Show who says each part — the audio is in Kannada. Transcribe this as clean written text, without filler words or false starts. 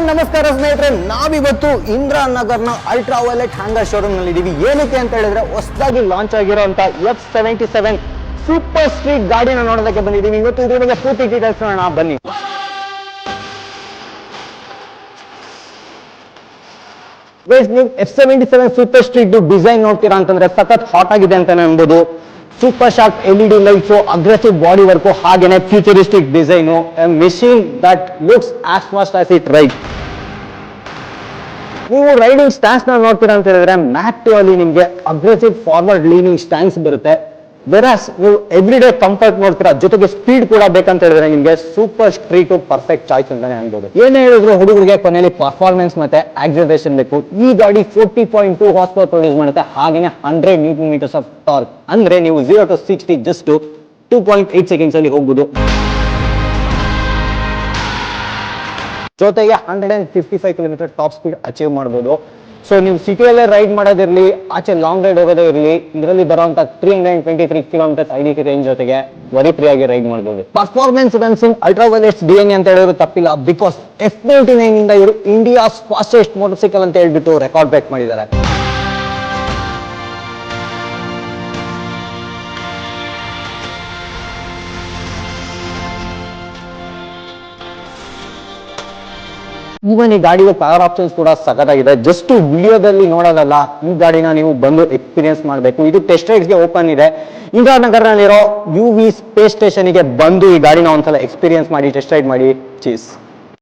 Speaker 1: ನಮಸ್ಕಾರ ಸ್ನೇಹಿತರೆ, ನಾವಿವತ್ತು ಇಂದಿರಾನಗರ್ನ ಅಲ್ಟ್ರಾ ವೈಲೆಟ್ ಹ್ಯಾಂಗರ್ ಶೋರೂಮ್ ನಲ್ಲಿ ಇದೀವಿ. ಏನಕ್ಕೆ ಅಂತ ಹೇಳಿದ್ರೆ ಹೊಸದಾಗಿ ಲಾಂಚ್ ಆಗಿರುವಂತ F77 ಸೂಪರ್ ಸ್ಟ್ರೀಟ್ ಗಾಡಿನ ನೋಡೋದಕ್ಕೆ ಬಂದಿದ್ದೀವಿ. ಇವತ್ತು ಇದ್ರ ಬಗ್ಗೆ ಪೂರ್ತಿ ಡೀಟೇಲ್ಸ್ ನೋಡೋಣ ಬನ್ನಿ. ನೀವು F77 ಸೂಪರ್ ಸ್ಟ್ರೀಟ್ ಡಿಸೈನ್ ನೋಡ್ತೀರಾ ಅಂತಂದ್ರೆ ಸಖತ್ ಹಾಟ್ ಆಗಿದೆ ಅಂತಾನೆ ಅನ್ಬೋದು. Super sharp LED lights, aggressive body work, ಹಾಗೇನೆ futuristic design, machine that looks as fast as it ride. ನೀವು ರೈಡಿಂಗ್ ಸ್ಟ್ಯಾನ್ಸ್ ನ ನೋಡ್ತೀರಾ ಅಂತ ಹೇಳಿದ್ರೆ ಮ್ಯಾಟ್ ಅಲ್ಲಿ ನಿಮ್ಗೆ ಅಗ್ರೆಸಿವ್ ಫಾರ್ವರ್ಡ್ ಲೀನಿಂಗ್ ಸ್ಟ್ಯಾನ್ಸ್ ಬರುತ್ತೆ. ವೆರಾಸ್ ನೀವು ಎವ್ರಿ ಡೇ ಕಂಫರ್ಟ್ ನೋಡ್ತೀರಾ, ಜೊತೆಗೆ ಸ್ಪೀಡ್ ಕೂಡ ಬೇಕಂತ ಹೇಳಿದ್ರೆ ನಿಮ್ಗೆ ಸೂಪರ್ ಸ್ಟ್ರೀಟ್ ಪರ್ಫೆಕ್ಟ್ ಚಾಯ್ಸ್ ಅಂತಾನೆ ಅನ್ಬೋದು. ಏನೇ ಹೇಳಿದ್ರು ಹುಡುಗರಿಗೆ ಕೊನೆಯಲ್ಲಿ ಪರ್ಫಾರ್ಮೆನ್ಸ್ ಮತ್ತೆ ಆಕ್ಸಲರೇಷನ್ ಬೇಕು. ಈ ಗಾಡಿ 40.2 ಹಾರ್ಸ್ ಪವರ್ ಪ್ರೊಡ್ಯೂಸ್ ಮಾಡುತ್ತೆ, ಹಾಗೇನೆ 100 ನ್ಯೂಟನ್ ಮೀಟರ್ಸ್ ಆಫ್ ಟಾರ್ಕ್. ಅಂದ್ರೆ ನೀವು 0 to 60 ಜಸ್ಟ್ 2.8 ಸೆಕೆಂಡ್ಸ್ ಅಲ್ಲಿ ಹೋಗ್ಬೋದು. ಜೊತೆಗೆ 155 ಕಿಲೋಮೀಟರ್ ಟಾಪ್ ಸ್ಪೀಡ್ ಅಚೀವ್ ಮಾಡಬಹುದು. ಸೊ ನೀವು ಸಿಟಿಯಲ್ಲೇ ರೈಡ್ ಮಾಡೋದಿರಲಿ, ಆಚೆ ಲಾಂಗ್ ರೈಡ್ ಹೋಗೋದೇ ಇರಲಿ, ಇದರಲ್ಲಿ ಬರುವಂತ 323 ಕಿಲೋಮೀಟರ್ಸ್ ಐಡಿ ರೇಂಜ್ ಜೊತೆಗೆ ವರಿ ಫ್ರೀ ಆಗಿ ರೈಡ್ ಮಾಡಬಹುದು. ಪರ್ಫಾರ್ಮೆನ್ಸ್ ರನ್ಸಿಂಗ್ ಅಲ್ಟ್ರಾ ವೈಲೆಟ್ಸ್ DNA ಅಂತ ಹೇಳಿದ್ರು ತಪ್ಪಿಲ್ಲ. ಬಿಕಾಸ್ F99 ಇಂದ ಇವರು ಇಂಡಿಯಾಸ್ ಫಾಸ್ಟೆಸ್ಟ್ ಮೋಟರ್ ಸೈಕಲ್ ಅಂತ ಹೇಳ್ಬಿಟ್ಟು ರೆಕಾರ್ಡ್ ಬ್ರೇಕ್ ಮಾಡಿದ್ದಾರೆ. ಈವನ್ ಈ ಗಾಡಿಗೆ ಪವರ್ ಆಪ್ಷನ್ಸ್ ಕೂಡ ಸಖತ್ತಾಗಿದೆ. ಜಸ್ಟ್ ವಿಡಿಯೋದಲ್ಲಿ ನೋಡೋದಲ್ಲ, ಈ ಗಾಡಿನ ನೀವು ಬಂದು ಎಕ್ಸ್ಪೀರಿಯನ್ಸ್ ಮಾಡಬೇಕು. ಇದು ಟೆಸ್ಟ್ ರೈಡ್ಸ್ಗೆ ಓಪನ್ ಇದೆ. ಇಂದಿರಾನಗರ್ನಲ್ಲಿರೋ UV ಸ್ಪೇಸ್ ಸ್ಟೇಷನ್ಗೆ ಬಂದು ಈ ಗಾಡಿನ ಒಂದ್ಸಲ ಎಕ್ಸ್ಪೀರಿಯನ್ಸ್ ಮಾಡಿ, ಟೆಸ್ಟ್ ರೈಡ್ ಮಾಡಿ. ಚೀಸ್.